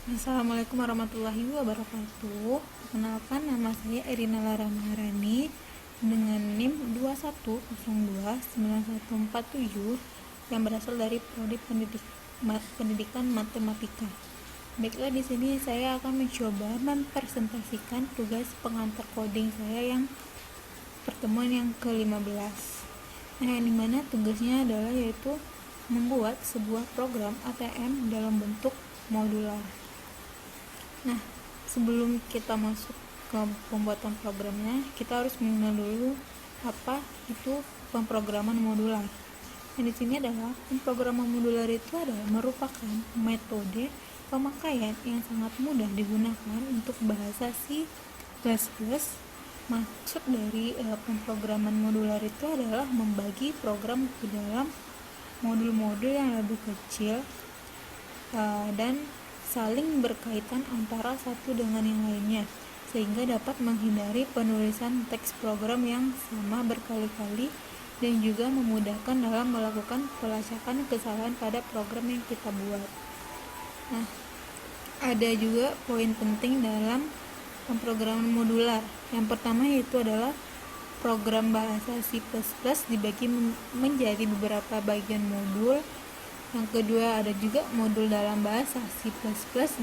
Assalamualaikum warahmatullahi wabarakatuh. Perkenalkan, nama saya Erina Lara Maharani dengan NIM 21029147 yang berasal dari Prodi Pendidikan Matematika. Baiklah, di sini saya akan mencoba mempresentasikan tugas pengantar coding saya yang pertemuan yang ke-15. Yang dimana tugasnya adalah yaitu membuat sebuah program ATM dalam bentuk modular. Nah, sebelum kita masuk ke pembuatan programnya, kita harus mengenal dulu apa itu pemrograman modular. Nah, di sini adalah pemrograman modular itu adalah merupakan metode pemakaian yang sangat mudah digunakan untuk bahasa C++. Maksud dari pemrograman modular itu adalah membagi program ke dalam modul-modul yang lebih kecil dan saling berkaitan antara satu dengan yang lainnya, sehingga dapat menghindari penulisan teks program yang sama berkali-kali dan juga memudahkan dalam melakukan pelacakan kesalahan pada program yang kita buat. Nah, ada juga poin penting dalam pemrograman modular. Yang pertama yaitu adalah program bahasa C++ dibagi menjadi beberapa bagian modul. Yang kedua, ada juga modul dalam bahasa C++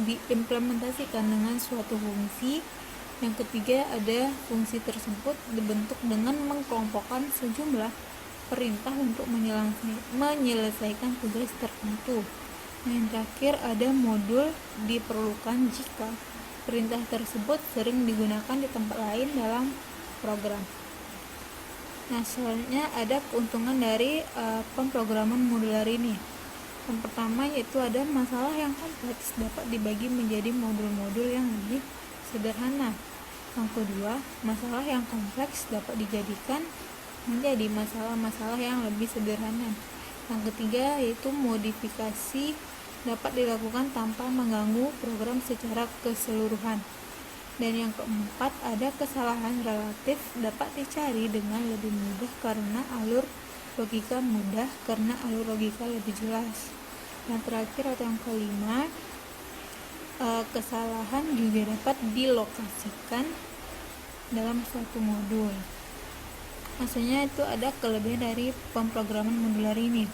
diimplementasikan dengan suatu fungsi. Yang ketiga, ada fungsi tersebut dibentuk dengan mengkelompokkan sejumlah perintah untuk menyelesaikan tugas tertentu. Yang terakhir, ada modul diperlukan jika perintah tersebut sering digunakan di tempat lain dalam program. Nah, selanjutnya ada keuntungan dari pemrograman modular ini. Yang pertama yaitu ada masalah yang kompleks dapat dibagi menjadi modul-modul yang lebih sederhana. Yang kedua, masalah yang kompleks dapat dijadikan menjadi masalah-masalah yang lebih sederhana. Yang ketiga yaitu modifikasi dapat dilakukan tanpa mengganggu program secara keseluruhan. Dan yang keempat, ada kesalahan relatif dapat dicari dengan lebih mudah karena alur logika lebih jelas. Yang terakhir atau yang kelima, kesalahan juga dapat dilokasikan dalam suatu modul. Maksudnya itu ada kelebihan dari pemrograman modular ini.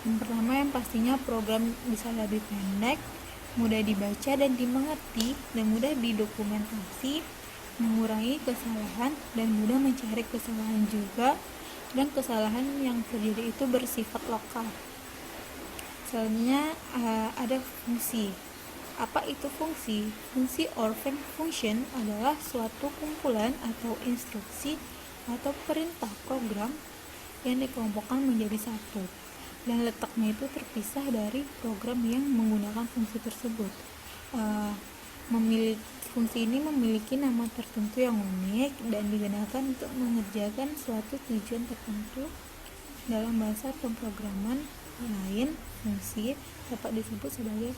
Yang pertama, yang pastinya program bisa lebih pendek, mudah dibaca dan dimengerti, dan mudah didokumentasi, mengurangi kesalahan dan mudah mencari kesalahan juga, dan kesalahan yang terjadi itu bersifat lokal. Selanjutnya ada fungsi. Apa itu fungsi? Fungsi or function adalah suatu kumpulan atau instruksi atau perintah program yang dikelompokkan menjadi satu, dan letaknya itu terpisah dari program yang menggunakan fungsi tersebut. Fungsi ini memiliki nama tertentu yang unik dan digunakan untuk mengerjakan suatu tujuan tertentu. Dalam bahasa pemrograman lain, fungsi dapat disebut sebagai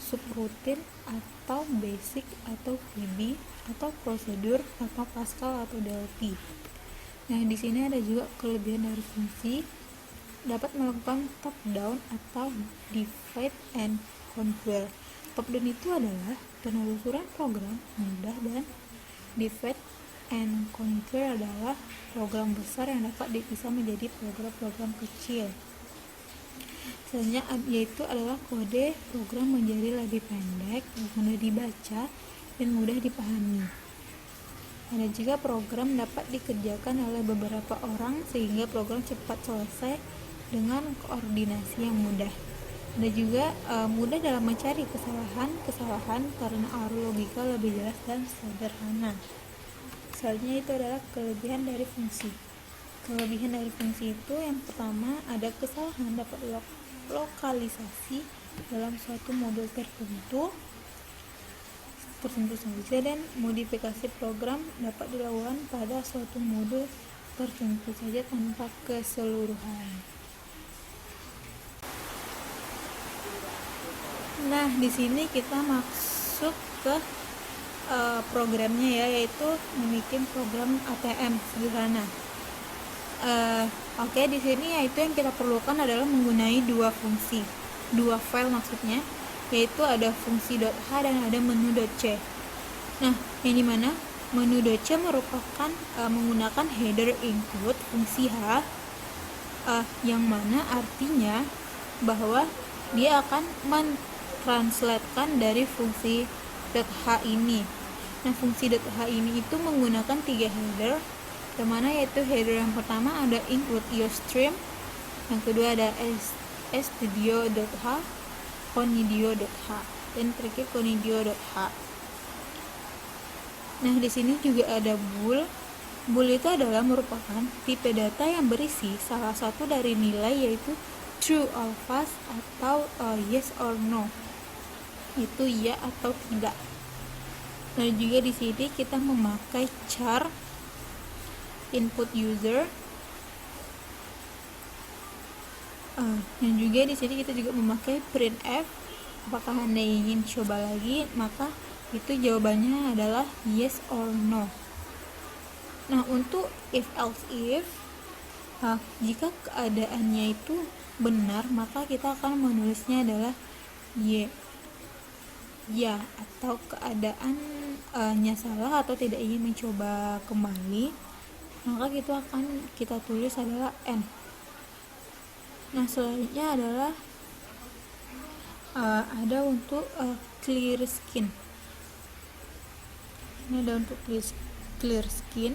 subrutin atau basic atau VB atau prosedur atau Pascal atau DLP. Nah, di sini ada juga kelebihan dari fungsi, dapat melakukan top down atau divide and conquer. Top down itu adalah penelusuran program mudah, dan divide and conquer adalah program besar yang dapat dipisah menjadi program-program kecil. Selanjutnya yaitu adalah kode program menjadi lebih pendek, mudah dibaca, dan mudah dipahami. Ada juga program dapat dikerjakan oleh beberapa orang sehingga program cepat selesai dengan koordinasi yang mudah. Ada juga mudah dalam mencari kesalahan karena alur logika lebih jelas dan sederhana. Selanjutnya itu adalah kelebihan dari fungsi. Kelebihan dari fungsi itu yang pertama, ada kesalahan dapat lokalisasi dalam suatu modul tertentu saja, dan modifikasi program dapat dilakukan pada suatu modul tertentu saja tanpa keseluruhan. Nah, di sini kita masuk ke programnya ya, yaitu membuat program ATM sederhana. Di sini yaitu yang kita perlukan adalah menggunakan dua file maksudnya. yaitu ada fungsi.h dan ada menu.c. Nah, yang dimana menu.c merupakan menggunakan header include fungsi h, yang mana artinya bahwa dia akan mentranslatekan dari fungsi .h ini. Nah, fungsi .h ini itu menggunakan 3 header, yang mana yaitu header yang pertama ada include iostream, yang kedua ada studio.h, conidio.h, dan terakhir conidio.h. Nah, di sini juga ada bool. Bool itu adalah merupakan tipe data yang berisi salah satu dari nilai yaitu true or false atau yes or no. Itu ya atau tidak. Nah, juga di sini kita memakai char input user. Dan juga di sini kita juga memakai printf. Apakah Anda ingin coba lagi? Maka itu jawabannya adalah yes or no. Nah, untuk if else if, jika keadaannya itu benar, maka kita akan menulisnya adalah ya, atau keadaannya salah atau tidak ingin mencoba kembali, maka itu akan kita tulis adalah n. Nah, selanjutnya adalah ada untuk clear skin. Ini ada untuk clear skin.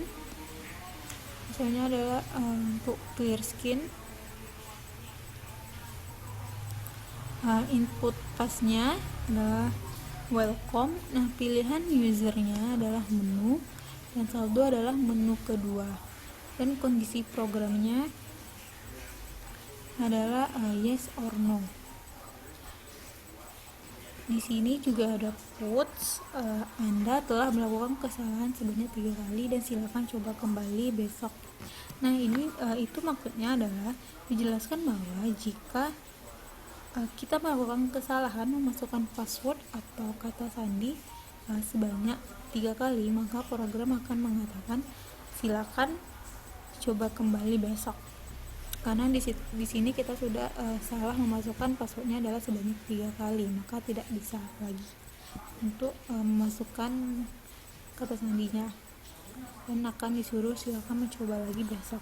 Misalnya adalah untuk clear skin, input passnya adalah welcome. Nah, pilihan usernya adalah menu, dan saldo adalah menu kedua, dan kondisi programnya adalah yes or no. Di sini juga ada quotes, Anda telah melakukan kesalahan sebanyak 3 kali dan silakan coba kembali besok. Nah, ini itu maksudnya adalah dijelaskan bahwa jika kita melakukan kesalahan memasukkan password atau kata sandi sebanyak 3 kali, maka program akan mengatakan silakan coba kembali besok. Karena di sini kita sudah salah memasukkan passwordnya adalah sebanyak 3 kali, maka tidak bisa lagi untuk memasukkan kata sandinya, dan akan disuruh silakan mencoba lagi besok.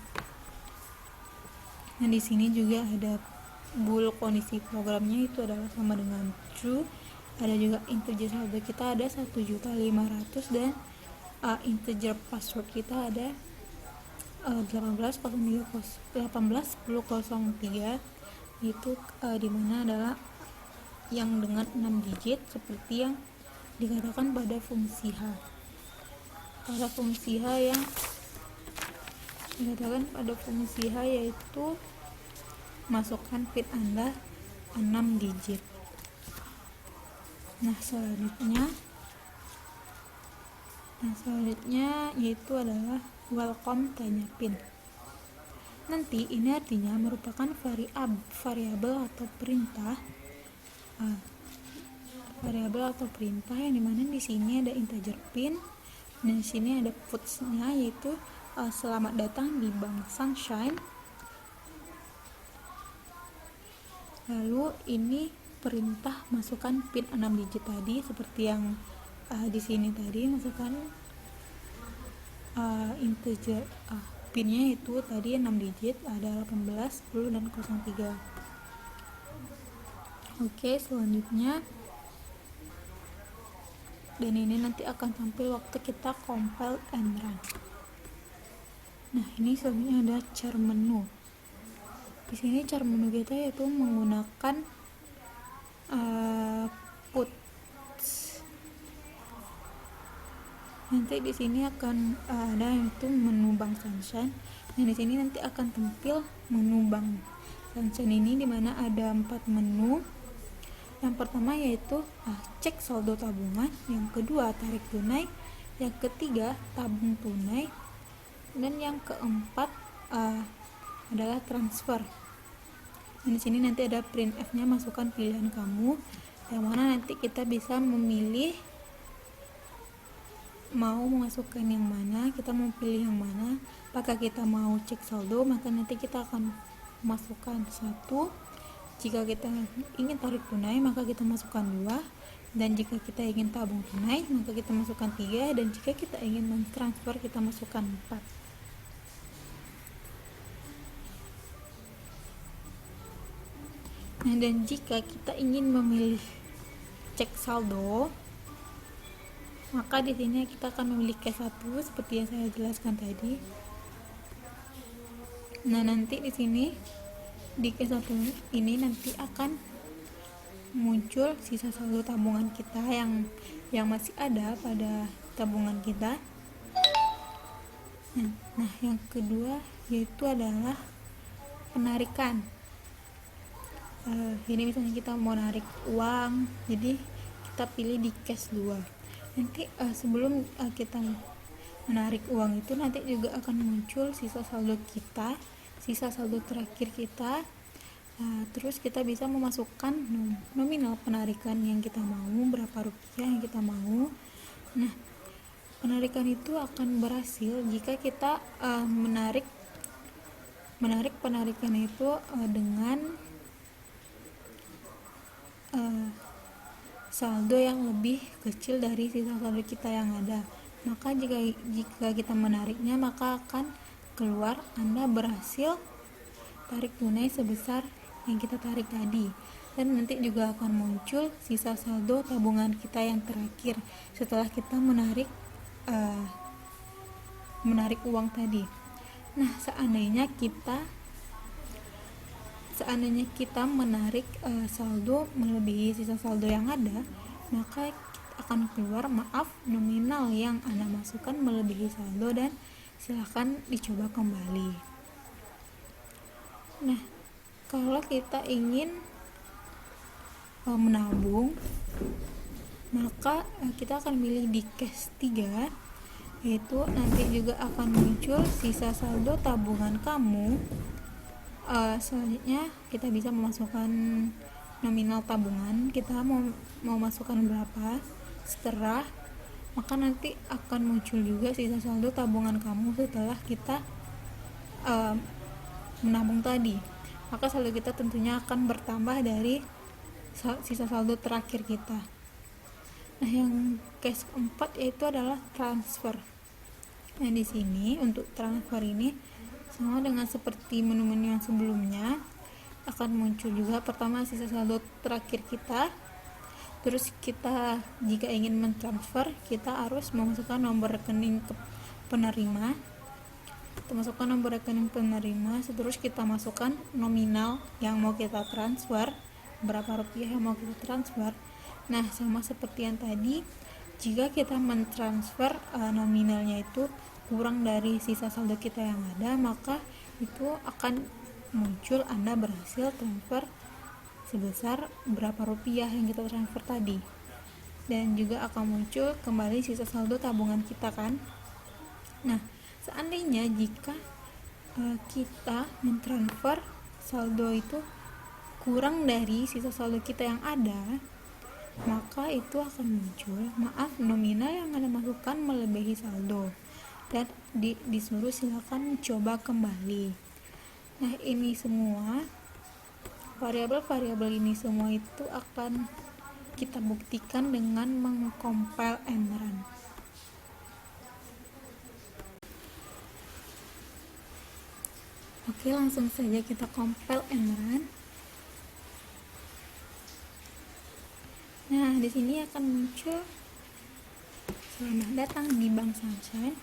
Nah, di sini juga ada bool, kondisi programnya itu adalah sama dengan true. Ada juga integer saldo kita ada 1.500.000 dan integer password kita ada 18.10.03 itu dimana adalah yang dengan 6 digit seperti yang dikatakan pada fungsi h. Pada fungsi h yang dikatakan pada fungsi h yaitu masukkan PIN Anda 6 digit. Nah, selanjutnya yaitu adalah welcome tanya PIN. Nanti ini artinya merupakan variabel atau perintah, yang dimana di sini ada integer PIN, dan di sini ada puts-nya yaitu selamat datang di Bank Sunshine. Lalu ini perintah masukkan PIN 6 digit tadi seperti yang di sini tadi, masukkan integer PIN-nya itu tadi 6 digit, ada 18, 10 dan 03. Oke, selanjutnya, dan ini nanti akan tampil waktu kita compile and run. Nah, ini selanjutnya ada char menu. Di sini char menu kita yaitu menggunakan puts. Nanti di sini akan ada yaitu menu Bank Sunshine. Nah, di sini nanti akan tampil menu Bank Sunshine ini dimana ada 4 menu. Yang pertama yaitu cek saldo tabungan, yang kedua tarik tunai, yang ketiga tabung tunai, dan yang keempat adalah transfer. Dan di sini nanti ada printf-nya, masukkan pilihan kamu, yang mana nanti kita bisa memilih mau memasukkan yang mana, kita mau pilih yang mana. Apakah kita mau cek saldo, maka nanti kita akan masukkan 1, Jika kita ingin tarik tunai, maka kita masukkan 2, dan jika kita ingin tabung tunai, maka kita masukkan 3, dan jika kita ingin mentransfer, kita masukkan 4. Nah, dan jika kita ingin memilih cek saldo, maka di sini kita akan memilih case 1 seperti yang saya jelaskan tadi. Nah, nanti di sini di case 1 ini nanti akan muncul sisa saldo tabungan kita yang masih ada pada tabungan kita. Nah, yang kedua yaitu adalah penarikan. Ini misalnya kita mau narik uang, jadi kita pilih di cash 2. Nanti sebelum kita menarik uang itu nanti juga akan muncul sisa saldo kita, sisa saldo terakhir kita. Terus kita bisa memasukkan nominal penarikan yang kita mau, berapa rupiah yang kita mau. Nah, penarikan itu akan berhasil jika kita menarik penarikan itu dengan saldo yang lebih kecil dari sisa saldo kita yang ada. Maka jika kita menariknya, maka akan keluar Anda berhasil tarik tunai sebesar yang kita tarik tadi, dan nanti juga akan muncul sisa saldo tabungan kita yang terakhir setelah kita menarik uang tadi. Nah, seandainya kita menarik saldo melebihi sisa saldo yang ada, maka akan keluar nominal yang Anda masukkan melebihi saldo, dan silahkan dicoba kembali. Nah, kalau kita ingin menabung, maka kita akan pilih di case 3, yaitu nanti juga akan muncul sisa saldo tabungan kamu. Selanjutnya kita bisa memasukkan nominal tabungan, kita mau masukkan berapa, setelah maka nanti akan muncul juga sisa saldo tabungan kamu setelah kita menabung tadi. Maka saldo kita tentunya akan bertambah dari sisa saldo terakhir kita. Nah, yang case 4 yaitu adalah transfer. Nah, di sini untuk transfer ini sama dengan seperti menu-menu yang sebelumnya, akan muncul juga pertama sisa saldo terakhir kita. Terus kita jika ingin mentransfer, kita harus memasukkan nomor rekening penerima. Kita masukkan nomor rekening penerima, terus kita masukkan nominal yang mau kita transfer, berapa rupiah yang mau kita transfer. Nah, sama seperti yang tadi, jika kita mentransfer nominalnya itu kurang dari sisa saldo kita yang ada, maka itu akan muncul Anda berhasil transfer sebesar berapa rupiah yang kita transfer tadi, dan juga akan muncul kembali sisa saldo tabungan kita kan. Nah, seandainya jika kita mentransfer saldo itu kurang dari sisa saldo kita yang ada, maka itu akan muncul nominal yang Anda masukkan melebihi saldo, dan disuruh silakan coba kembali. Nah, ini semua variabel-variabel ini semua itu akan kita buktikan dengan mengcompile and run. Oke, langsung saja kita compile and run. Nah, di sini akan muncul selamat datang di Bank Sunshine.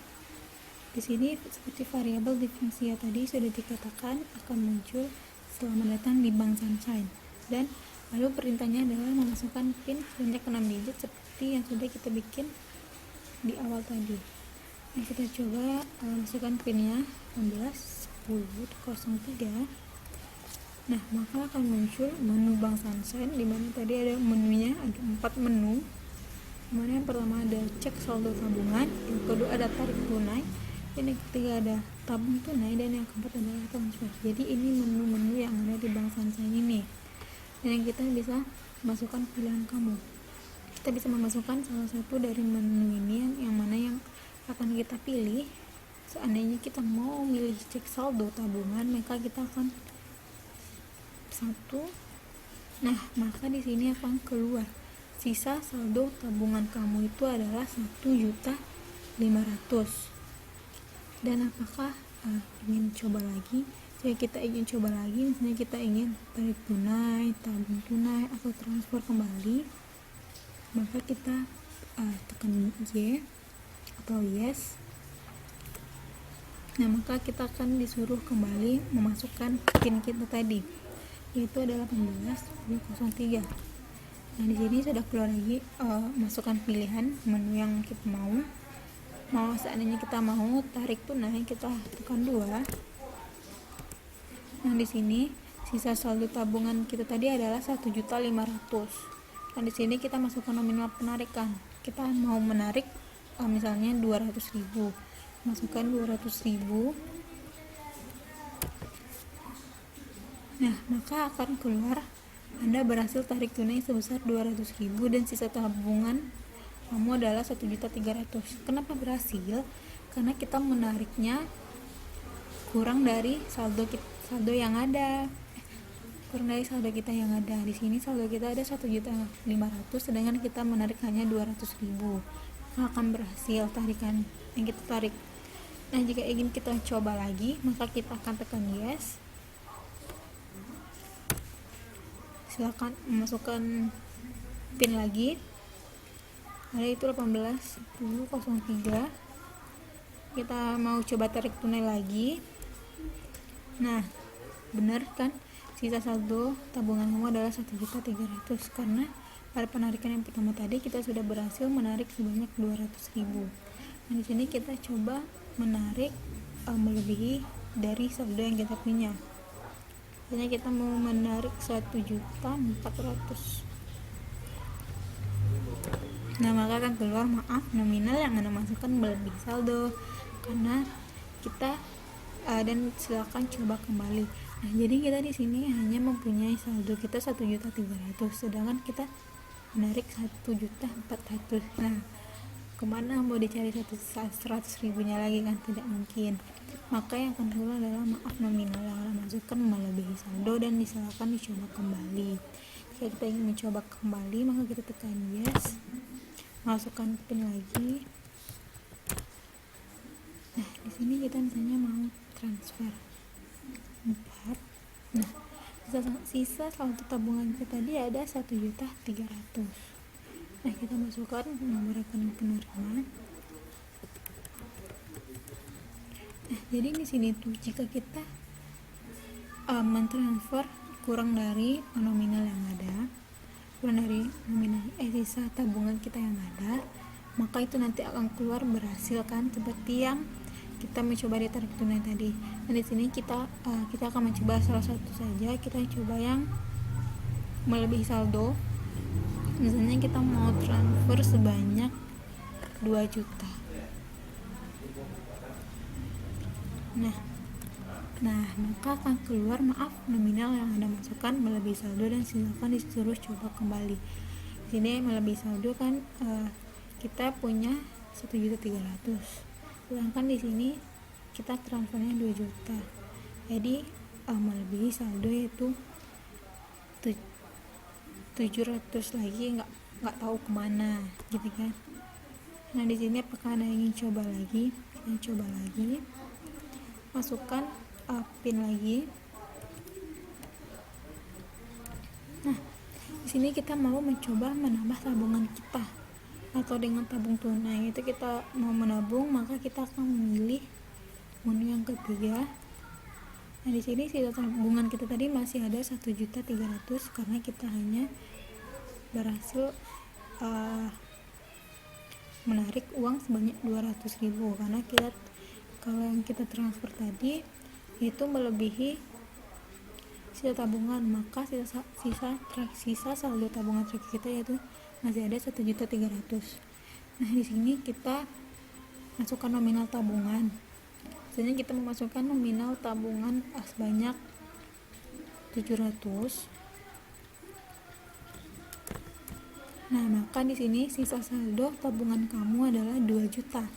Di sini seperti variabel diferensial tadi sudah dikatakan akan muncul selamat datang di Bank Sunshine, dan lalu perintahnya adalah memasukkan PIN sebanyak 6 digit seperti yang sudah kita bikin di awal tadi. Nah, kita coba masukkan PIN-nya 181003. Nah, maka akan muncul menu Bank Sunshine, di mana tadi ada menunya, ada 4 menu. Dimana yang pertama ada cek saldo tabungan, yang kedua ada tarik tunai, dan yang ketiga ada tabung tunai, dan yang keempat adalah transfer. Jadi ini menu-menu yang ada di Bank Sunshine ini, dan yang kita bisa masukkan pilihan kamu. Kita bisa memasukkan salah satu dari menu ini yang mana yang akan kita pilih. Seandainya kita mau milih cek saldo tabungan, maka kita akan 1 Nah, maka di sini akan keluar sisa saldo tabungan kamu itu adalah 1.500.000. Dan apakah ingin coba lagi? Jika kita ingin coba lagi, misalnya kita ingin tarik tunai, tabung tunai, atau transfer kembali, maka kita tekan Y atau yes. Nah, maka kita akan disuruh kembali memasukkan PIN kita tadi, yaitu adalah 18.03. Nah, di sini sudah keluar lagi masukkan pilihan menu yang kita mau. Seandainya kita mau tarik tunai, kita tekan 2. Nah, di sini sisa saldo tabungan kita tadi adalah 1.500.000. Nah, di sini kita masukkan nominal penarikan. Kita mau menarik misalnya 200.000. Masukkan 200.000. Nah, maka akan keluar Anda berhasil tarik tunai sebesar 200.000 dan sisa tabungan kamu adalah 1.300.000. Kenapa berhasil? Karena kita menariknya kurang dari saldo yang ada. Kurang dari saldo kita yang ada. Di sini saldo kita ada 1.500.000, sedangkan kita menarik hanya 200.000. Maka akan berhasil tarikan yang kita tarik. Nah, jika ingin kita coba lagi, maka kita akan tekan yes. Silakan memasukkan PIN lagi. Ada itu 18.10.03. Kita mau coba tarik tunai lagi. Nah, benar kan? Sisa saldo tabungan kamu adalah 1.300.000 karena pada penarikan yang pertama tadi kita sudah berhasil menarik sebanyak 200.000. Nah, di sini kita coba menarik melebihi dari saldo yang kita punya. Misalnya kita mau menarik 1.400.000. Nah, maka akan keluar maaf nominal yang Anda masukkan melebihi saldo karena kita dan silakan coba kembali. Nah, jadi kita di sini hanya mempunyai saldo kita 1.300.000, sedangkan kita menarik 1.400.000. Nah, kemana mau dicari 100.000-nya lagi kan? Tidak mungkin. Maka yang akan keluar adalah maaf nominal yang Anda masukkan melebihi saldo dan silakan dicoba kembali. Jika kita ingin mencoba kembali, maka kita tekan yes. Masukkan PIN lagi. Nah, di sini kita misalnya mau transfer 4. Nah, sisa saldo tabungan kita tadi ada 1.300.000. Nah, kita masukkan nomor rekening penerima. Nah, jadi di sini tuh jika kita mentransfer kurang dari nominal yang ada, kurang dari nominal sisa tabungan kita yang ada, maka itu nanti akan keluar berhasil kan, seperti yang kita mencoba di tarik tunai tadi. Nah, di sini kita akan mencoba salah satu saja. Kita coba yang melebihi saldo. Misalnya kita mau transfer sebanyak 2 juta. Nah, maka akan keluar maaf nominal yang Anda masukkan melebihi saldo dan silakan disuruh coba kembali. Di sini melebihi saldo kan kita punya 1.300.000. Sedangkan di sini kita transfernya 2 juta. Jadi melebihi saldo yaitu 700 lagi, nggak tahu kemana gitu kan. Nah, di sini apakah Anda ingin coba lagi? Kita coba lagi. Masukkan PIN lagi. Nah, di sini kita mau mencoba menambah tabungan kita atau dengan tabung tunai. Itu kita mau menabung, maka kita akan memilih menu yang ketiga. Nah, di sini sisa tabungan kita tadi masih ada 1.300.000 karena kita hanya berhasil menarik uang sebanyak 200.000 karena kalau yang kita transfer tadi itu melebihi sisa tabungan, maka sisa saldo tabungan terakhir kita yaitu masih ada 1.300.000. Nah, di sini kita masukkan nominal tabungan. Misalnya kita memasukkan nominal tabungan sebanyak 700. Nah, maka di sini sisa saldo tabungan kamu adalah 2 juta.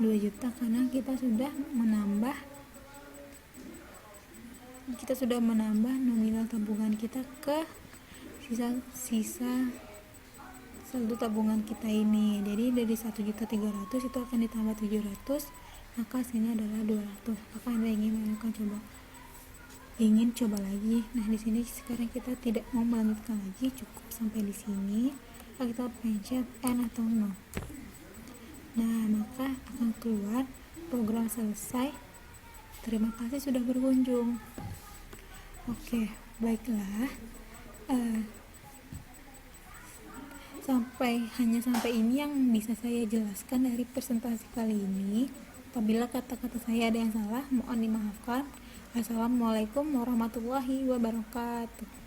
2 juta karena kita sudah menambah nominal tabungan kita ke sisa saldo tabungan kita ini. Jadi dari 1.300.000 itu akan ditambah 700, maka hasilnya adalah 200. Apakah Anda ingin coba lagi? Nah, di sini sekarang kita tidak mau melanjutkan lagi, cukup sampai di sini. Kita pencet N atau no. Nah, maka akan keluar program selesai. Terima kasih sudah berkunjung. Oke, baiklah. Sampai ini yang bisa saya jelaskan dari presentasi kali ini. Apabila kata-kata saya ada yang salah, mohon dimaafkan. Assalamualaikum warahmatullahi wabarakatuh.